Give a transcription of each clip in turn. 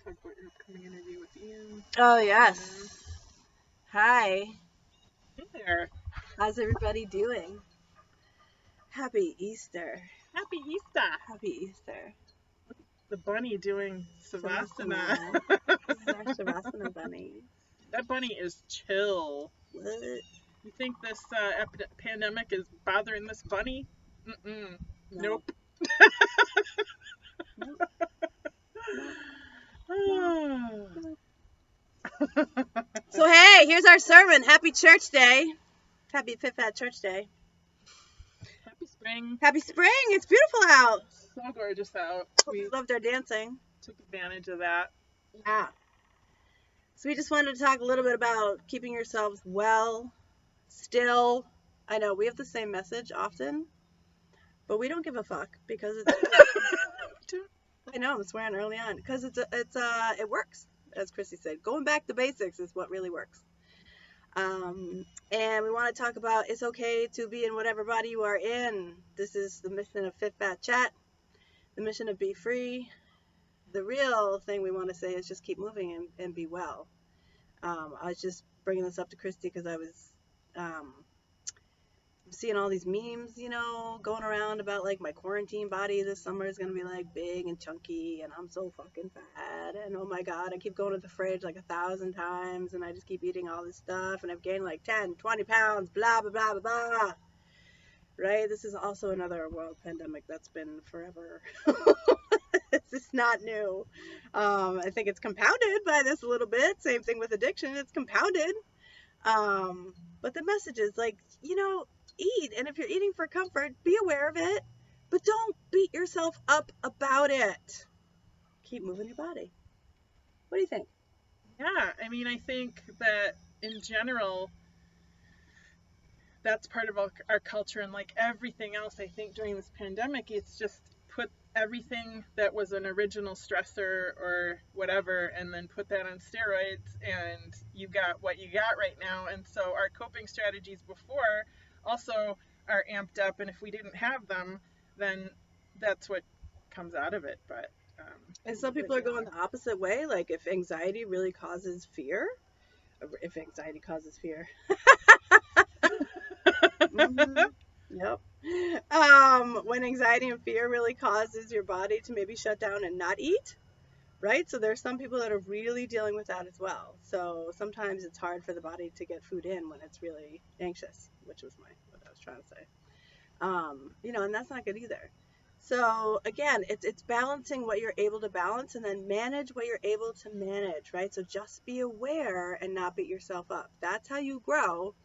talk about your upcoming interview with Ian. Oh, yes. Hi. Hey there. How's everybody doing? Happy Easter. Happy Easter. Happy Easter. The bunny doing Savasana. This is our Savasana bunny. That bunny is chill. What? You think this pandemic is bothering this bunny? Mm-mm. No. Nope. Nope. No. So, hey, here's our sermon. Happy Church Day. Happy Fit Fat Church Day. Happy spring. Happy spring. It's beautiful out. So gorgeous out. We loved our dancing. Took advantage of that. Yeah. So we just wanted to talk a little bit about keeping yourselves well, still. I know we have the same message often, but we don't give a fuck because it's. I know I'm swearing early on because it works, as Chrissy said. Going back to basics is what really works. And we want to talk about it's okay to be in whatever body you are in. This is the mission of Fit Fat Chat, the mission of Be Free. The real thing we want to say is just keep moving and be well. I was just bringing this up to Christy because I was seeing all these memes, going around about like my quarantine body this summer is going to be like big and chunky and I'm so fucking fat and oh my god, I keep going to the fridge like 1,000 times and I just keep eating all this stuff and I've gained like 10, 20 pounds, blah, blah, blah, blah, blah. Right? This is also another world pandemic that's been forever. This is not new. I think it's compounded by this a little bit. Same thing with addiction. It's compounded. But the message is like, eat. And if you're eating for comfort, be aware of it. But don't beat yourself up about it. Keep moving your body. What do you think? Yeah, I mean, I think that in general, that's part of our culture, and like everything else, I think during this pandemic, it's just put everything that was an original stressor or whatever, and then put that on steroids, and you got what you got right now. And so our coping strategies before also are amped up, and if we didn't have them, then that's what comes out of it. But and some people are going the opposite way, like if anxiety really causes fear, if anxiety causes fear. Mm-hmm. Yep. When anxiety and fear really causes your body to maybe shut down and not eat, right? So there's some people that are really dealing with that as well. So sometimes it's hard for the body to get food in when it's really anxious, which was what I was trying to say. And that's not good either. So again, it's balancing what you're able to balance and then manage what you're able to manage, right? So just be aware and not beat yourself up. That's how you grow.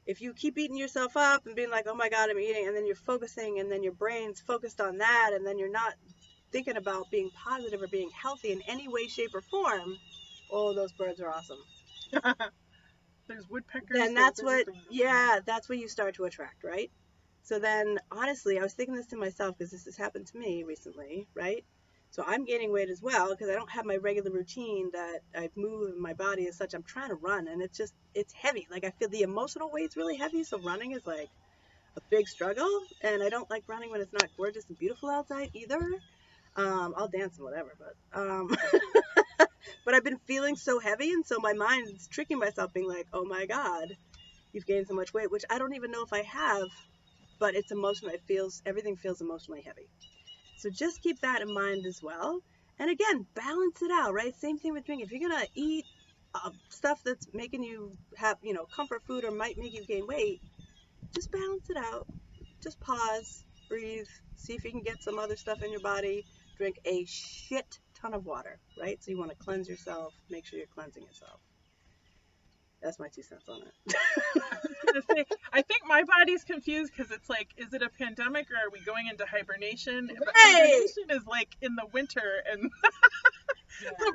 If you keep beating yourself up and being like, oh my God, I'm eating, and then you're focusing and then your brain's focused on that and then you're not thinking about being positive or being healthy in any way, shape, or form, oh, those birds are awesome. There's woodpeckers. And that's what you start to attract, right? So then, honestly, I was thinking this to myself because this has happened to me recently, right? So I'm gaining weight as well because I don't have my regular routine that I move in my body as such. I'm trying to run and it's heavy. Like I feel the emotional weight's really heavy. So running is like a big struggle. And I don't like running when it's not gorgeous and beautiful outside either. I'll dance and whatever, but, but I've been feeling so heavy. And so my mind's tricking myself being like, oh my God, you've gained so much weight, which I don't even know if I have, but it's emotional. Everything feels emotionally heavy. So just keep that in mind as well. And again, balance it out, right? Same thing with drinking. If you're going to eat stuff that's making you have, comfort food or might make you gain weight, just balance it out. Just pause, breathe, see if you can get some other stuff in your body. Drink a shit ton of water, right? So you want to cleanse yourself. Make sure you're cleansing yourself. That's my 2 cents on it. I think my body's confused because it's like, is it a pandemic or are we going into hibernation? Right. But hibernation is like in the winter, and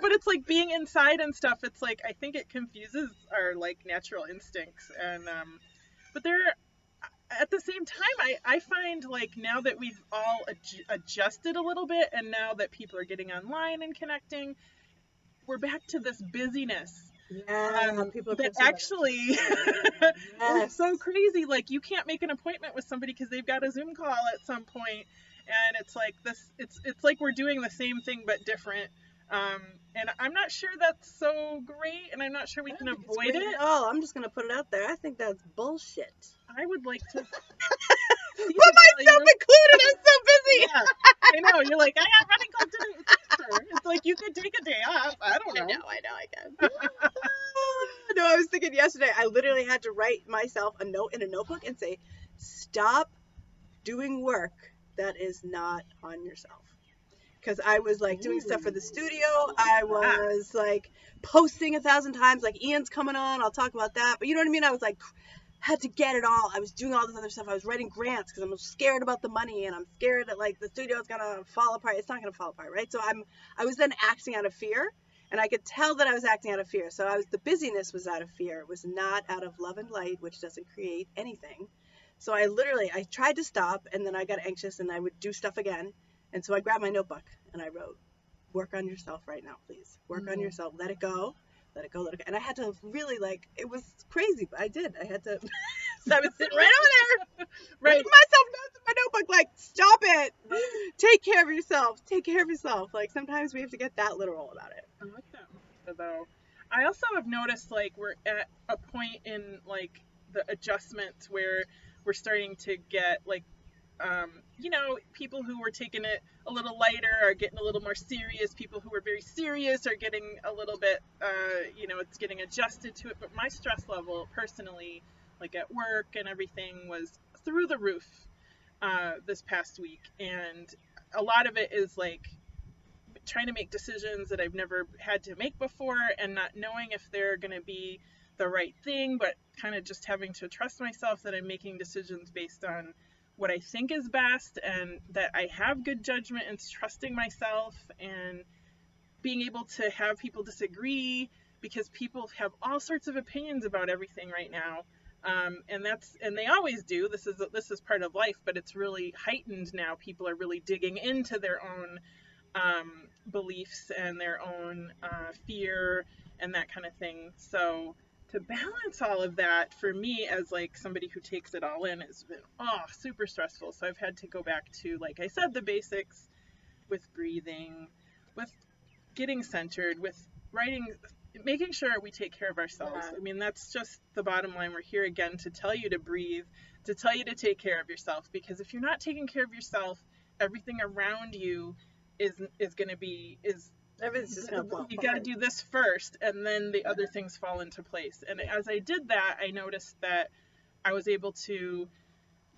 but it's like being inside and stuff. It's like I think it confuses our like natural instincts, and but there, at the same time, I find like now that we've all adjusted a little bit, and now that people are getting online and connecting, we're back to this busyness. Yeah, people that actually it's so crazy. Like you can't make an appointment with somebody because they've got a Zoom call at some point, and it's like this. It's like we're doing the same thing but different. Um, and I'm not sure that's so great, and I'm not sure we I can don't think it's avoid great it. at all. I'm just gonna put it out there. I think that's bullshit. I would like to see Put the myself value. included. I'm so busy. Yeah, I know. You're like, I got running club today. It's Easter. It's like you could take a day off. I don't know. I know, I can. No, I was thinking yesterday. I literally had to write myself a note in a notebook and say, "Stop doing work that is not on yourself." Because I was like doing stuff for the studio. I Ah, was like posting 1,000 times, like Ian's coming on. I'll talk about that. But you know what I mean? I was like, had to get it all. I was doing all this other stuff. I was writing grants because I'm scared about the money and I'm scared that like the studio's gonna fall apart. It's not gonna fall apart, right? So I was then acting out of fear, and I could tell that I was acting out of fear. So the busyness was out of fear. It was not out of love and light, which doesn't create anything. So I tried to stop, and then I got anxious and I would do stuff again. And so I grabbed my notebook and I wrote, "Work on yourself right now, please. Work on yourself. Let it go. Let it go, let it go." And I had to really like, it was crazy, but I did. I had to. So I was sitting right over there, right. writing myself notes in my notebook, like, "Stop it. Take care of yourself. Take care of yourself." Like, sometimes we have to get that literal about it. I like that mantra, though. I also have noticed like we're at a point in like the adjustment where we're starting to get like people who were taking it a little lighter are getting a little more serious. People who were very serious are getting a little bit, it's getting adjusted to it. But my stress level personally, like at work and everything, was through the roof this past week. And a lot of it is like trying to make decisions that I've never had to make before and not knowing if they're going to be the right thing, but kind of just having to trust myself that I'm making decisions based on what I think is best and that I have good judgment and trusting myself and being able to have people disagree because people have all sorts of opinions about everything right now. And they always do. This is part of life, but it's really heightened now. People are really digging into their own beliefs and their own fear and that kind of thing. So to balance all of that for me as like somebody who takes it all in has been super stressful. So I've had to go back to, like I said, the basics with breathing, with getting centered, with writing, making sure we take care of ourselves. Yeah. I mean, that's just the bottom line. We're here again to tell you to breathe, to tell you to take care of yourself, because if you're not taking care of yourself, everything around you is going to be is Everything's just gonna fall you got to apart. do this first and then the other things fall into place. And as I did that, I noticed that I was able to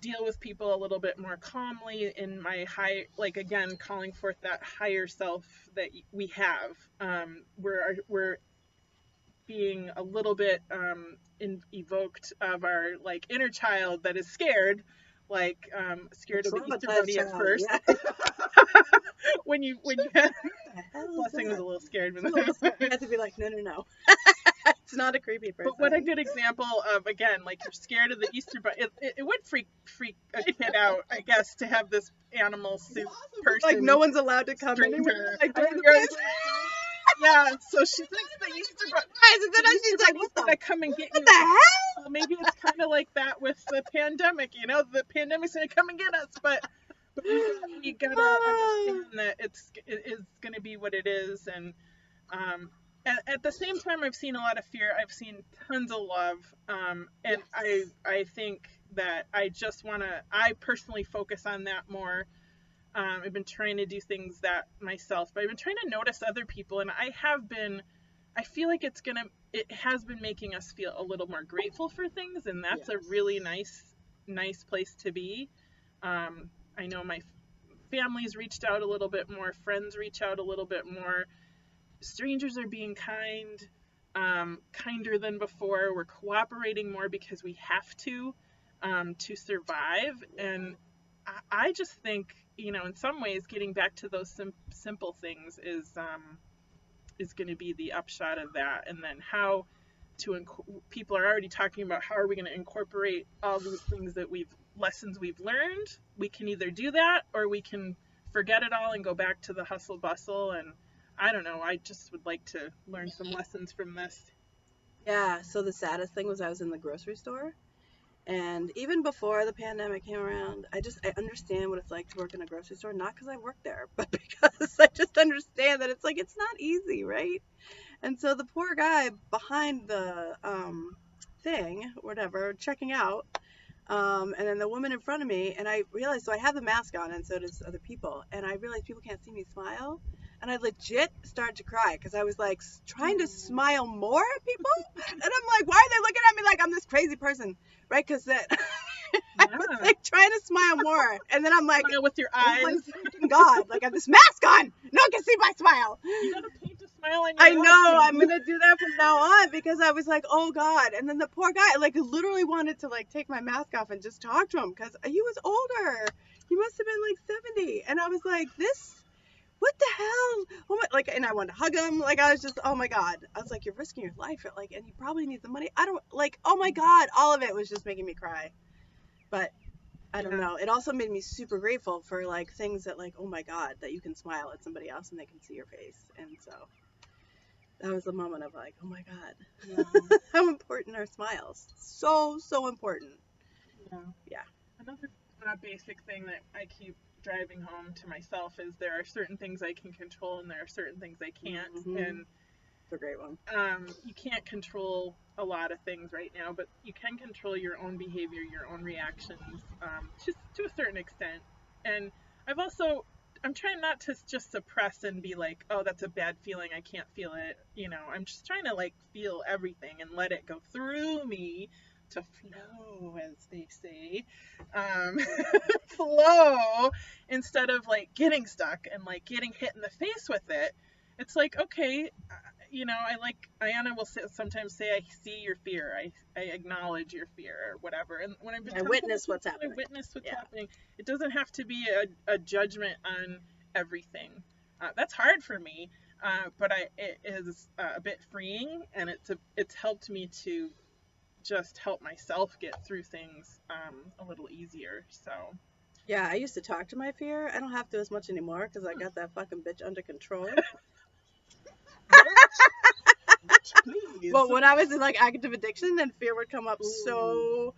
deal with people a little bit more calmly in my high, like again calling forth that higher self that we have. We're being a little bit evoked of our like inner child that is scared, like The scared of the Easter traumatized bunny at child. first. Yeah. When you had, What the hell is Blessing was that? a little scared It's a little when scary. I had to be like, no, no, no. It's not a creepy but what a person. good example of, again, like you're scared of the Easter bunny. It would freak a kid out, I guess, to have this animal suit Like, no person one's allowed to come anywhere. stranger. Like, I during know, the right? fest. Yeah, so she thinks the Easter bunny. And then The she's Easter like, bunny's what the, gonna come and get what you. the hell? Well, maybe it's kind of like that with the pandemic. The pandemic's gonna come and get us, but we gotta understand that it is gonna be what it is. And um, at the same time, I've seen a lot of fear. I've seen tons of love, and I think that I personally focus on that more. I've been trying to do things that myself, but I've been trying to notice other people, and I feel like it has been making us feel a little more grateful for things, and that's a really nice place to be. I know my family's reached out a little bit more, friends reach out a little bit more, strangers are being kind, kinder than before. We're cooperating more because we have to survive. And I just think, in some ways, getting back to those simple things is going to be the upshot of that. And then how people are already talking about how are we going to incorporate all these things that lessons we've learned. We can either do that or we can forget it all and go back to the hustle bustle. And I don't know, I just would like to learn some lessons from this. Yeah, so the saddest thing was I was in the grocery store And even before the pandemic came around, I understand what it's like to work in a grocery store, not because I work there, but because I just understand that it's like it's not easy, right? And so the poor guy behind the thing, whatever, checking out, and then the woman in front of me, and I realized, so I have the mask on, and so does other people, and I realized people can't see me smile, and I legit started to cry because I was like trying to smile more at people, and I'm like, why are they looking at me like I'm this crazy person, right? Because that I was like trying to smile more, and then I'm like, Smile with your oh eyes. my freaking God, like I have this mask on, no one can see my smile. You gotta paint a smile on your I mask. know, I'm gonna do that from now on because I was like, oh God. And then the poor guy, like, literally wanted to like take my mask off and just talk to him because he was older. He must have been like 70. And I was like, what the hell? Oh my, like, and I wanted to hug him. Like, I was just, oh my God. I was like, you're risking your life, like, and you probably need the money. I don't, like, oh my God. All of it was just making me cry. But I don't know. It also made me super grateful for like things that, like, oh my God, that you can smile at somebody else and they can see your face. And so that was a moment of like, oh my God, how important are smiles? So important. Yeah. Another basic thing that I keep driving home to myself is there are certain things I can control and there are certain things I can't. Mm-hmm. And it's a great one. You can't control a lot of things right now, but you can control your own behavior, your own reactions, just to a certain extent. And I'm trying not to just suppress and be like, oh, that's a bad feeling, I can't feel it. I'm just trying to like feel everything and let it go through me to flow, as they say. Flow instead of like getting stuck and like getting hit in the face with it. It's like, okay, Ayana will sometimes say, I see your fear. I acknowledge your fear or whatever. And when I've been I witness what's happening. I witness what's happening. It doesn't have to be a judgment on everything. That's hard for me, but it is a bit freeing, and it's helped me to just help myself get through things a little easier. So. Yeah, I used to talk to my fear. I don't have to as much anymore because I got that fucking bitch under control. Please. But when I was in like active addiction, then fear would come up so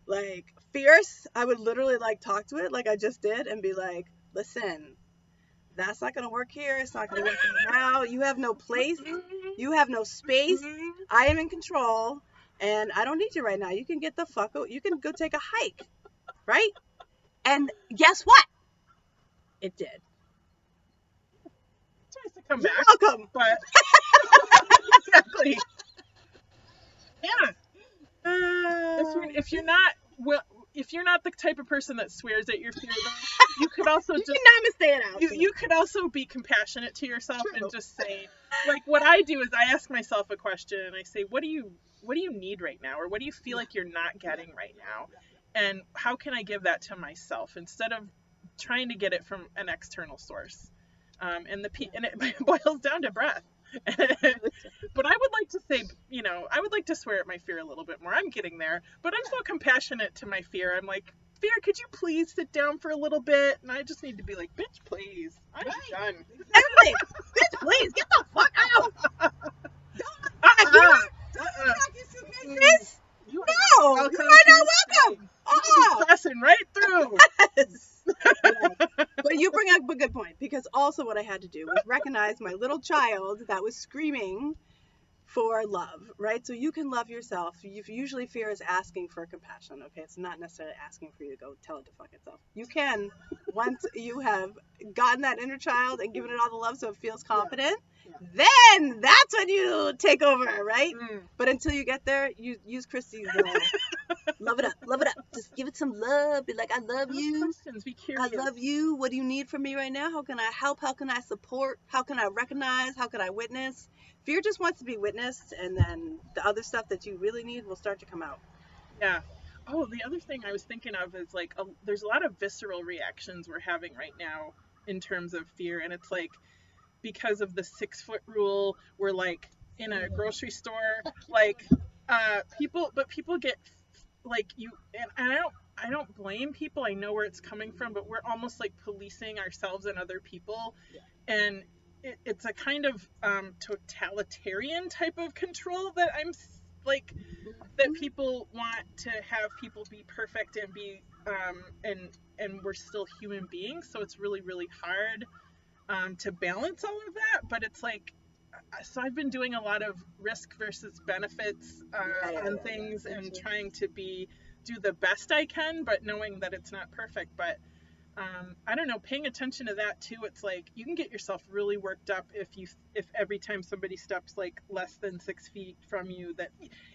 like fierce. I would literally like talk to it like I just did and be like, listen, that's not gonna work here. It's not gonna work here now. You have no place. You have no space. I am in control, and I don't need you right now. You can get the fuck out. You can go take a hike, right? And guess what? It did. It tries to come You're back. welcome. But exactly. Yeah. If you're not the type of person that swears at your fear, though, you could also you just can namaste it out. You could also be compassionate to yourself and just say, like, what I do is I ask myself a question and I say, what do you need right now, or what do you feel like you're not getting right now, and how can I give that to myself instead of trying to get it from an external source. And it boils down to breath. But I would like to say, I would like to swear at my fear a little bit more. I'm getting there, but I'm so compassionate to my fear. I'm like, fear, could you please sit down for a little bit? And I just need to be like, bitch, please, I'm done. Exactly. Bitch, please get the fuck out. Don't No, you are not welcome. Pressing right through. Yes. But you bring up a good point, because also what I had to do was recognize my little child that was screaming for love, right? So you can love yourself. Usually fear is asking for compassion, okay? It's not necessarily asking for you to go tell it to fuck itself. You can, once you have gotten that inner child and given it all the love so it feels confident, then that's when you take over, right? But until you get there, you use Christy's love it up. Just give it some love. Be like, I love you. Questions. Be curious. I love you. What do you need from me right now? How can I help? How can I support? How can I recognize? How can I witness? Fear just wants to be witnessed, and then the other stuff that you really need will start to come out. Yeah. Oh, the other thing I was thinking of is like, there's a lot of visceral reactions we're having right now in terms of fear, and it's like, because of the 6-foot rule, we're like in a grocery store, like people get like you, and I don't blame people. I know where it's coming from, but we're almost like policing ourselves and other people, and it's a kind of totalitarian type of control that I'm like that people want to have people be perfect and be and we're still human beings, so it's really really hard to balance all of that. But it's like, so I've been doing a lot of risk versus benefits on things and trying to do the best I can, but knowing that it's not perfect. But I don't know, paying attention to that too. It's like you can get yourself really worked up if every time somebody steps like less than 6 feet from you, that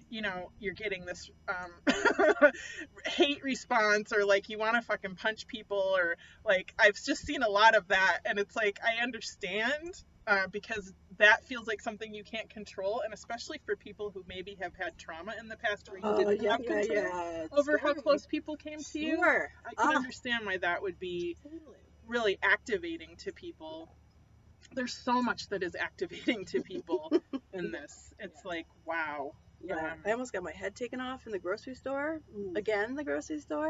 you're getting this hate response, or like you want to fucking punch people, or like I've just seen a lot of that, and it's like I understand because that feels like something you can't control, and especially for people who maybe have had trauma in the past where you didn't have control over how close people came to you. I can understand why that would be really activating to people. There's so much that is activating to people in this. It's like, wow. Yeah, I almost got my head taken off in the grocery store. Again, the grocery store.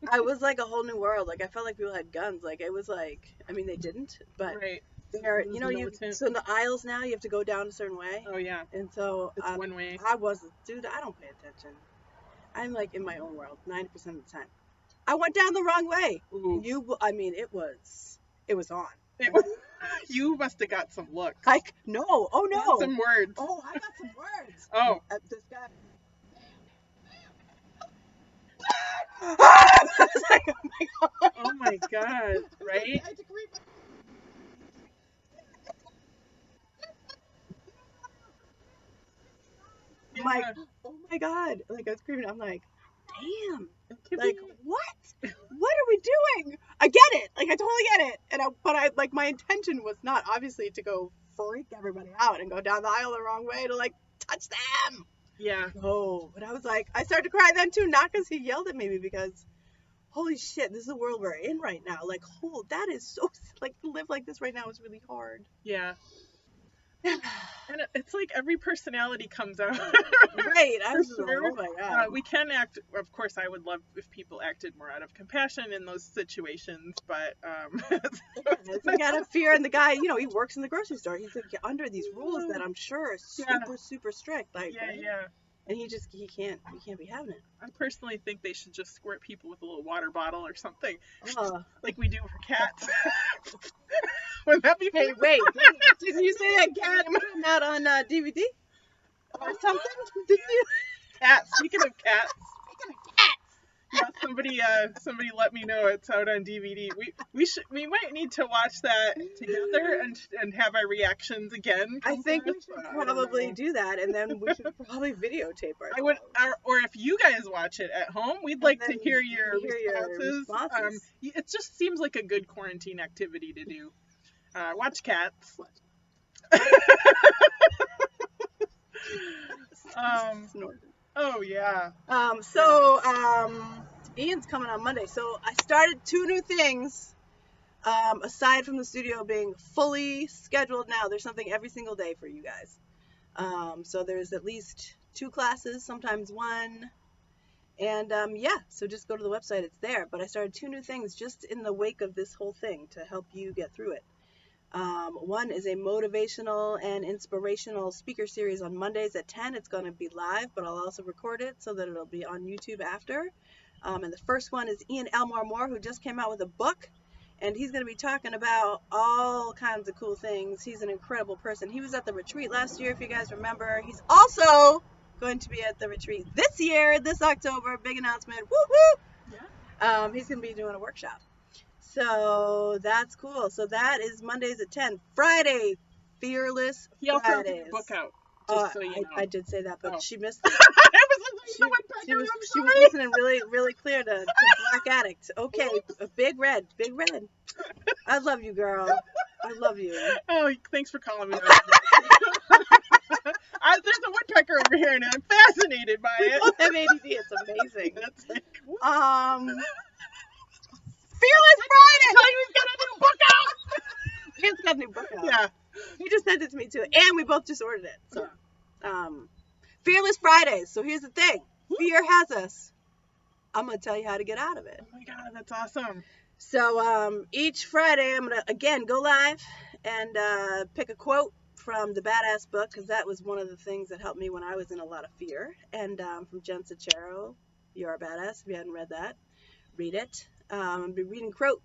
I was like a whole new world. Like I felt like people had guns. Like it was like, I mean, they didn't, but right. they're, so in the aisles now you have to go down a certain way. Oh yeah. And so it's one way. I wasn't, dude. I don't pay attention. I'm like in my own world 90% of the time. I went down the wrong way. Ooh. I mean, it was on. You must have got some looks. Like, no. Oh, no. Some words. Oh, I got some words. Oh. This guy. I was like, oh my God. Oh my God. Right? I'm like, oh my God. Like, I was screaming. I'm like, damn. Like, what? What are we doing? I get it. Like, I totally get it. But like, my intention was not obviously to go freak everybody out and go down the aisle the wrong way to like touch them. Yeah. Oh, but I was like, I started to cry then too, not because he yelled at me, because holy shit, this is the world we're in right now. Like, that is so, like, to live like this right now is really hard. Yeah. And it's like every personality comes out. Right. For sure. Oh my God. We can act, of course, I would love if people acted more out of compassion in those situations, but you gotta fear. And the guy, he works in the grocery store. He's like under these rules that I'm sure are super strict. Like, yeah. And he can't be having it. I personally think they should just squirt people with a little water bottle or something, like we do for cats. Wouldn't that be? Hey, wait! Didn't you say that cat came out on DVD or something? Did you? Cats. Speaking of cats. Yeah, somebody let me know it's out on DVD. We might need to watch that together and have our reactions again. I think we should probably do that, and then we should probably videotape ourselves. I would, or if you guys watch it at home, we'd like to hear your responses. It just seems like a good quarantine activity to do. Watch cats. Oh yeah. Ian's coming on Monday. So I started 2 new things. Aside from the studio being fully scheduled now, there's something every single day for you guys. So there's at least 2 classes, sometimes 1. And so just go to the website, it's there. But I started 2 new things just in the wake of this whole thing to help you get through it. One is a motivational and inspirational speaker series on Mondays at 10. It's going to be live, but I'll also record it so that it'll be on YouTube after. And the first one is Ian Elmore Moore, who just came out with a book, and he's going to be talking about all kinds of cool things. He's an incredible person. He was at the retreat last year, if you guys remember. He's also going to be at the retreat this year, this October. Big announcement. Woo-hoo! Yeah. He's going to be doing a workshop. So that's cool. So that is Mondays at 10. Friday, Fearless Fridays. He also has a book out. So you know. I did say that, but she missed it. She was listening really, really clear to Black Addict. Okay, Big Red. I love you, girl. I love you. Oh, thanks for calling me. There's a woodpecker over here, and I'm fascinated by it. We both have ADD. It's amazing. Fearless Friday! Tell you he's got a new book out! He's got a new book out. Yeah. He just sent it to me too. And we both just ordered it. So Fearless Fridays. So here's the thing. Fear has us. I'm gonna tell you how to get out of it. Oh my God, that's awesome. So each Friday I'm gonna again go live and pick a quote from the Badass book, because that was one of the things that helped me when I was in a lot of fear. And from Jen Sincero, You're a Badass. If you hadn't read that, read it. I've been reading quotes.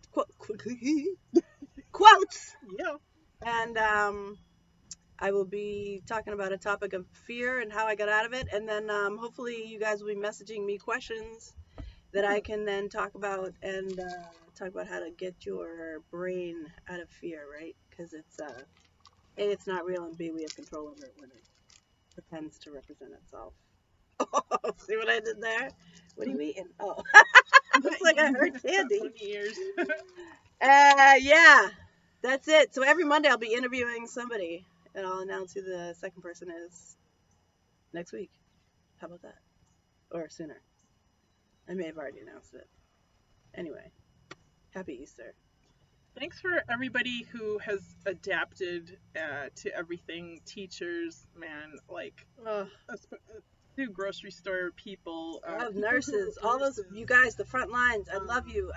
Yeah. And I will be talking about a topic of fear and how I got out of it. And then hopefully you guys will be messaging me questions that I can then talk about and talk about how to get your brain out of fear, right? Because it's A, it's not real, and B, we have control over it when it pretends to represent itself. Oh, see what I did there? What are you eating? Oh, looks like I heard candy. Yeah, that's it. So every Monday I'll be interviewing somebody, and I'll announce who the second person is next week. How about that? Or sooner. I may have already announced it. Anyway, happy Easter. Thanks for everybody who has adapted to everything. Teachers, man, like to grocery store people, nurses, all those you guys, the front lines. I love you.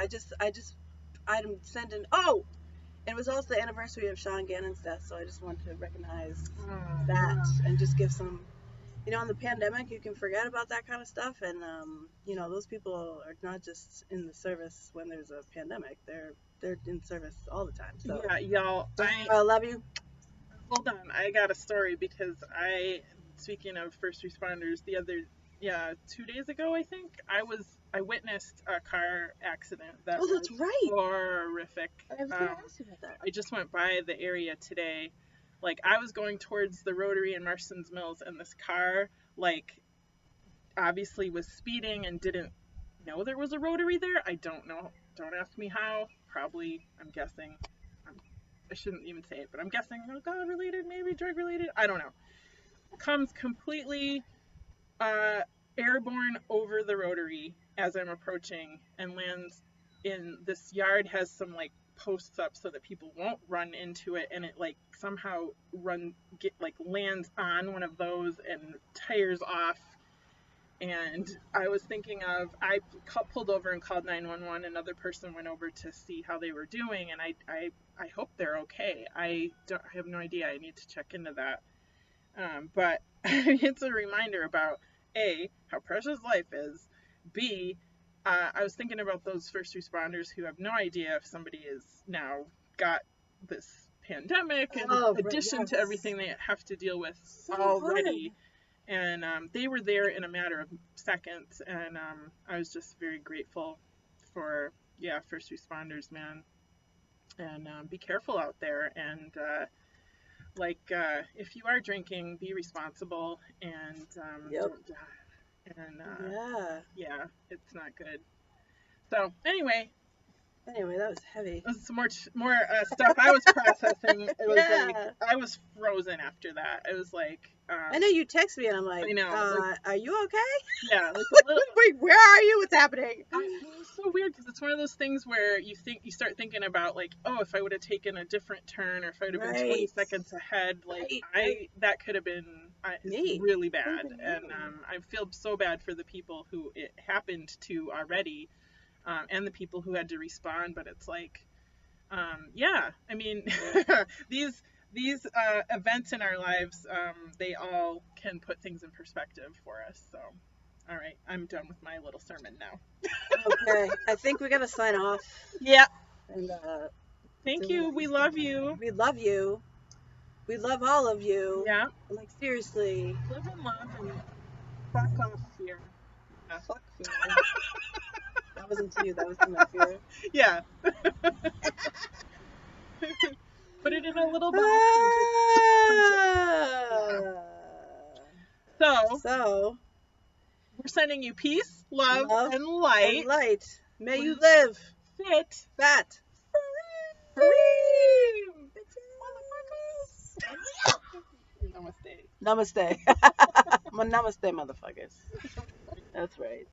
I'm sending. Oh, and it was also the anniversary of Sean Gannon's death, so I just wanted to recognize that and just give some. You know, in the pandemic, you can forget about that kind of stuff, and you know, those people are not just in the service when there's a pandemic. They're in service all the time. So yeah, y'all, I love you. Hold on, I got a story because speaking of first responders, 2 days ago, I think I witnessed a car accident that was that's right. horrific. I was gonna ask you about that. I just went by the area today. Like, I was going towards the Rotary in Marston's Mills, and this car, like, obviously was speeding and didn't know there was a Rotary there. I don't know. Don't ask me how. Probably, I'm guessing. I shouldn't even say it, but I'm guessing alcohol related, maybe drug related. I don't know. Comes completely airborne over the Rotary as I'm approaching and lands in this yard. Has some like posts up so that people won't run into it, and it like somehow lands on one of those and tires off. And I was thinking of, I pulled over and called 911. Another person went over to see how they were doing, and I hope they're okay. I have no idea. I need to check into that. But it's a reminder about A, how precious life is. B, I was thinking about those first responders who have no idea if somebody is now got this pandemic in addition to everything they have to deal with already. And they were there in a matter of seconds, and I was just very grateful for first responders, man. And be careful out there, and if you are drinking, be responsible and don't die. And yeah, it's not good. So anyway, that was heavy. Some more stuff I was processing. It was like I was frozen after that. It was like I know you text me and I'm like, I know, are you okay? Yeah, like a little. Wait, where are you? What's happening? It's so weird because it's one of those things where you start thinking about like, oh, if I would have taken a different turn, or if I would have been 20 seconds ahead, like that could have been really bad. And I feel so bad for the people who it happened to already. And the people who had to respond, but it's like, I mean, these events in our lives, they all can put things in perspective for us. So, all right, I'm done with my little sermon now. Okay, I think we gotta sign off. Yeah. And thank you. We love you. We love you. We love all of you. Yeah. Like seriously. Live in love and fuck off fear. Yeah. Fuck fear. That wasn't to you, that was to my fear. Yeah. Put it in a little box. So, we're sending you peace, love and light. May you live fit, fat, free. Namaste. Namaste, motherfuckers. That's right.